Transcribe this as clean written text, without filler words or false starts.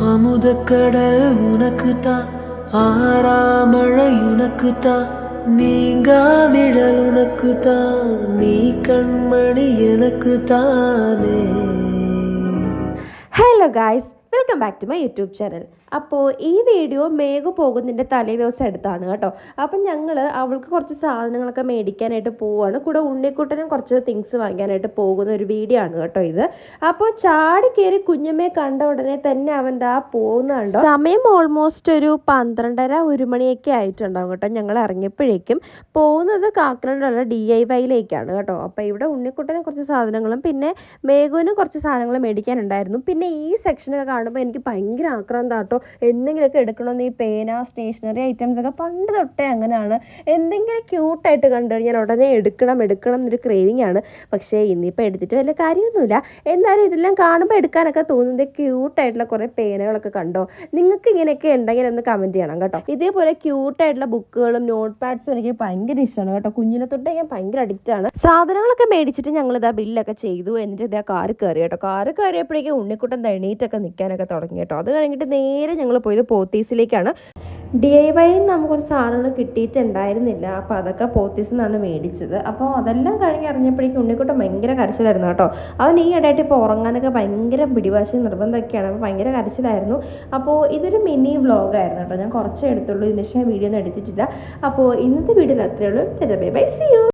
அமுதக்கடல் உனக்குத்தான், ஆறாமழை உனக்குத்தான், நீங்கா நிழல் உனக்குத்தான், நீ கண்மணி எனக்குத்தானே. Hello guys, welcome back to my YouTube channel. അപ്പോൾ ഈ വീഡിയോ മേഘു പോകുന്നതിൻ്റെ തലേ ദിവസം എടുത്താണ് കേട്ടോ. അപ്പം ഞങ്ങൾ അവൾക്ക് കുറച്ച് സാധനങ്ങളൊക്കെ മേടിക്കാനായിട്ട് പോവുകയാണ്. കൂടെ ഉണ്ണിക്കുട്ടനും കുറച്ച് തിങ്സ് വാങ്ങിക്കാനായിട്ട് പോകുന്ന ഒരു വീഡിയോ ആണ് കേട്ടോ ഇത്. അപ്പോൾ ചാടി കയറി കുഞ്ഞമ്മയെ കണ്ട ഉടനെ തന്നെ അവൻ ദാ പോകുന്നുണ്ടോ. സമയം ഓൾമോസ്റ്റ് ഒരു 12:30 1 മണിയൊക്കെ ആയിട്ടുണ്ടാവും കേട്ടോ. ഞങ്ങൾ ഇറങ്ങിയപ്പോഴേക്കും പോകുന്നത് കാക്കനാടുള്ള DIYയിലേക്കാണ് കേട്ടോ. അപ്പോൾ ഇവിടെ ഉണ്ണിക്കുട്ടനും കുറച്ച് സാധനങ്ങളും പിന്നെ മേഘുവിനും കുറച്ച് സാധനങ്ങൾ മേടിക്കാനുണ്ടായിരുന്നു. പിന്നെ ഈ സെക്ഷനൊക്കെ കാണുമ്പോൾ എനിക്ക് ഭയങ്കര ആക്രാന്തം കേട്ടോ. എന്തെങ്കിലുമൊക്കെ എടുക്കണമെന്ന് ഈ പേന സ്റ്റേഷനറി ഐറ്റംസ് ഒക്കെ പണ്ട് തൊട്ടേ അങ്ങനെയാണ്. എന്തെങ്കിലും ക്യൂട്ടായിട്ട് കണ്ടു കഴിഞ്ഞാൽ ഉടനെ എടുക്കണം എന്നൊരു ക്രേവിങ് ആണ്. പക്ഷേ ഇന്നിപ്പോൾ എടുത്തിട്ട് വലിയ കാര്യമൊന്നുമില്ല. എന്നാലും ഇതെല്ലാം കാണുമ്പോൾ എടുക്കാനൊക്കെ തോന്നുന്നത് ക്യൂട്ടായിട്ടുള്ള കുറേ പേനകളൊക്കെ കണ്ടോ. നിങ്ങൾക്ക് ഇങ്ങനെയൊക്കെ ഉണ്ടെങ്കിൽ ഒന്ന് കമൻറ്റ് ചെയ്യണം കേട്ടോ. ഇതേപോലെ ക്യൂട്ടായിട്ടുള്ള ബുക്കുകളും നോട്ട് പാഡ്സും എനിക്ക് ഭയങ്കര ഇഷ്ടമാണ് കേട്ടോ. കുഞ്ഞിനെ തൊട്ടേ ഞാൻ ഭയങ്കര അഡിക്റ്റാണ്. സാധനങ്ങളൊക്കെ മേടിച്ചിട്ട് ഞങ്ങളിതാ ബില്ലൊക്കെ ചെയ്തു. എന്നിട്ട് ഇതാ കാറ് കയറി കേട്ടോ. കാറ് കയറിയപ്പോഴേക്കും ഉണ്ണിക്കുട്ടൻ എണീറ്റൊക്കെ നിൽക്കാനൊക്കെ തുടങ്ങി കേട്ടോ. അത് കഴിഞ്ഞിട്ട് നേരെ ഞങ്ങൾ പോയത് പോത്തീസിലേക്കാണ്. DIYയിൽ നമുക്കൊരു സാധനങ്ങൾ കിട്ടിയിട്ടുണ്ടായിരുന്നില്ല. അപ്പോൾ അതൊക്കെ പോത്തീസിൽ നിന്നാണ് മേടിച്ചത്. അപ്പോൾ അതെല്ലാം കഴിഞ്ഞ് അറിഞ്ഞപ്പോഴേക്കും ഉണ്ണിക്കുട്ടൻ ഭയങ്കര കരച്ചിലായിരുന്നു കേട്ടോ. അവൻ ഈ ഇടയായിട്ട് ഇപ്പോൾ ഉറങ്ങാനൊക്കെ ഭയങ്കര പിടിവാശി നിർബന്ധമൊക്കെയാണ്. അപ്പോൾ ഭയങ്കര കരച്ചിലായിരുന്നു. അപ്പോൾ ഇതൊരു മിനി വ്ലോഗായിരുന്നു കേട്ടോ. ഞാൻ കുറച്ചേ എടുത്തുള്ളൂ. ഇതിന് ശേഷം വീഡിയോ ഒന്നും എടുത്തിട്ടില്ല. അപ്പോൾ ഇന്നത്തെ വീഡിയോയിൽ അത്രയേ ഉള്ളൂ. Bye, see U.